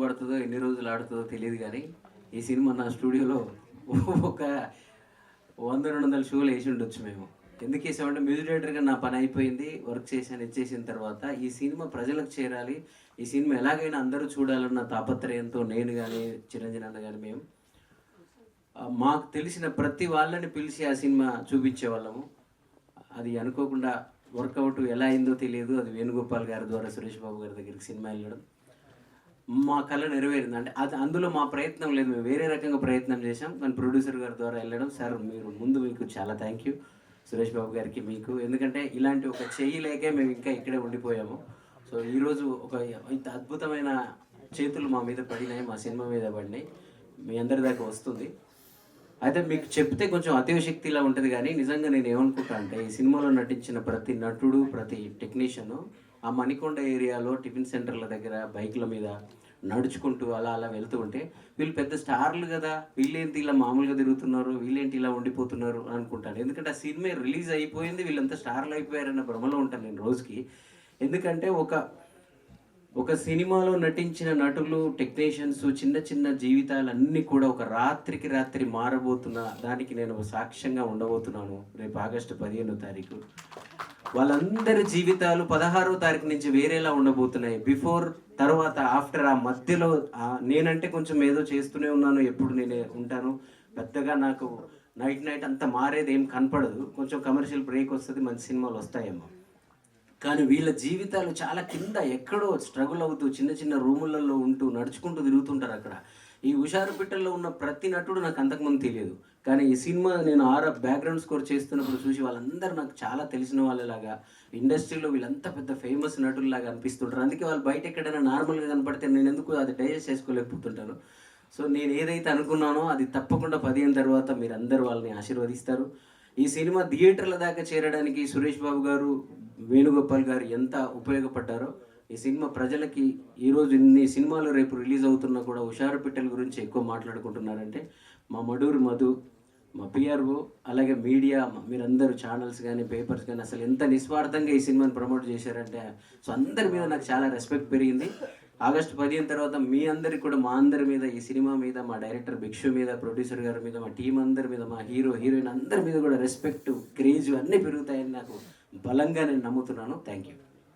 పడుతుందో ఎన్ని రోజులు ఆడుతుందో తెలియదు, కానీ ఈ సినిమా నా స్టూడియోలో ఒక 100-200 షోలు వేసి ఉండొచ్చు మేము. ఎందుకు వేసామంటే మ్యూజిక్ డైరెక్టర్గా నా పని అయిపోయింది, వర్క్ చేశాను, ఇచ్చేసిన తర్వాత ఈ సినిమా ప్రజలకు చేరాలి, ఈ సినిమా ఎలాగైనా అందరూ చూడాలన్న తాపత్రయంతో నేను కానీ చిరంజీవి అన్న కానీ మేము మాకు తెలిసిన ప్రతి వాళ్ళని పిలిచి ఆ సినిమా చూపించేవాళ్ళము. అది అనుకోకుండా వర్కౌట్ ఎలా అయిందో తెలియదు. అది వేణుగోపాల్ గారి ద్వారా సురేష్ బాబు గారి దగ్గరికి సినిమా వెళ్ళడం మా కళ నెరవేరింది. అంటే అది అందులో మా ప్రయత్నం లేదు, మేము వేరే రకంగా ప్రయత్నం చేసాం, కానీ ప్రొడ్యూసర్ గారి ద్వారా వెళ్ళడం. సార్ మీరు ముందు మీకు చాలా థ్యాంక్ యూ సురేష్ బాబు గారికి, మీకు. ఎందుకంటే ఇలాంటి ఒక చెయ్యి లేకే మేము ఇంకా ఇక్కడే ఉండిపోయాము. సో ఈరోజు ఒక ఇంత అద్భుతమైన చేతులు మా మీద పడినాయి, మా సినిమా మీద పడినాయి, మీ అందరి దాకా వస్తుంది. అయితే మీకు చెప్తే కొంచెం అతిశక్తిలా ఉంటుంది, కానీ నిజంగా నేను ఏమనుకుంటా అంటే ఈ సినిమాలో నటించిన ప్రతి నటుడు, ప్రతి టెక్నీషియను ఆ మణికొండ ఏరియాలో టిఫిన్ సెంటర్ల దగ్గర బైక్ల మీద నడుచుకుంటూ అలా అలా వెళ్తూ ఉంటే వీళ్ళు పెద్ద స్టార్లు కదా, వీళ్ళేంటి ఇలా మామూలుగా తిరుగుతున్నారు, వీళ్ళేంటి ఇలా ఉండిపోతున్నారు అనుకుంటాను. ఎందుకంటే ఆ సినిమా రిలీజ్ అయిపోయింది, వీళ్ళంతా స్టార్లు అయిపోయారన్న భ్రమలో ఉంటాను నేను రోజుకి. ఎందుకంటే ఒక సినిమాలో నటించిన నటులు, టెక్నీషియన్స్, చిన్న చిన్న జీవితాలన్నీ కూడా ఒక రాత్రికి రాత్రి మారబోతున్న దానికి నేను సాక్ష్యంగా ఉండబోతున్నాను రేపు ఆగస్టు 15వ తారీఖు. వాళ్ళందరి జీవితాలు 16వ తారీఖు నుంచి వేరేలా ఉండబోతున్నాయి. బిఫోర్, తర్వాత, ఆఫ్టర్, ఆ మధ్యలో నేనంటే కొంచెం ఏదో చేస్తూనే ఉన్నాను, ఎప్పుడు నేనే ఉంటాను. పెద్దగా నాకు నైట్ అంతా మారేది ఏం కనపడదు. కొంచెం కమర్షియల్ బ్రేక్ వస్తుంది, మంచి సినిమాలు వస్తాయేమో. కానీ వీళ్ళ జీవితాలు చాలా కింద ఎక్కడో స్ట్రగుల్ అవుతూ చిన్న చిన్న రూములలో ఉంటూ నడుచుకుంటూ తిరుగుతుంటారు అక్కడ. ఈ హుషారుపేటలో ఉన్న ప్రతి నటుడు నాకు అంతకుముందు తెలియదు, కానీ ఈ సినిమా నేను బ్యాక్గ్రౌండ్ స్కోర్ చేస్తున్నప్పుడు చూసి వాళ్ళందరూ నాకు చాలా తెలిసిన వాళ్ళలాగా, ఇండస్ట్రీలో వీళ్ళంతా పెద్ద ఫేమస్ నటుల్లాగా అనిపిస్తుంటారు. అందుకే వాళ్ళు బయట ఎక్కడైనా నార్మల్గా కనపడితే నేను ఎందుకు అది డైజెస్ట్ చేసుకోలేకపోతుంటాను. సో నేను ఏదైతే అనుకున్నానో అది తప్పకుండా 15 తర్వాత మీరందరూ వాళ్ళని ఆశీర్వదిస్తారు. ఈ సినిమా థియేటర్ల దాకా చేరడానికి సురేష్ బాబు గారు, వేణుగోపాల్ గారు ఎంత ఉపయోగపడ్డారో, ఈ సినిమా ప్రజలకి ఈరోజు ఇన్ని సినిమాలు రేపు రిలీజ్ అవుతున్నా కూడా హుషారుపేటల గురించి ఎక్కువ మాట్లాడుకుంటున్నారంటే మా మడూరు మధు, మా పిఆర్ఓ, అలాగే మీడియా, మీరందరూ ఛానల్స్ కానీ పేపర్స్ కానీ అసలు ఎంత నిస్వార్థంగా ఈ సినిమాని ప్రమోట్ చేశారంటే, సో అందరి మీద నాకు చాలా రెస్పెక్ట్ పెరిగింది. ఆగస్టు 15 తర్వాత మీ అందరికి కూడా, మా అందరి మీద, ఈ సినిమా మీద, మా డైరెక్టర్ భిక్షు మీద, ప్రొడ్యూసర్ గారి మీద, మా టీం అందరి మీద, మా హీరోయిన్ అందరి మీద కూడా రెస్పెక్ట్, క్రేజ్ అన్నీ పెరుగుతాయని నాకు బలంగా నేను నమ్ముతున్నాను. Thank you.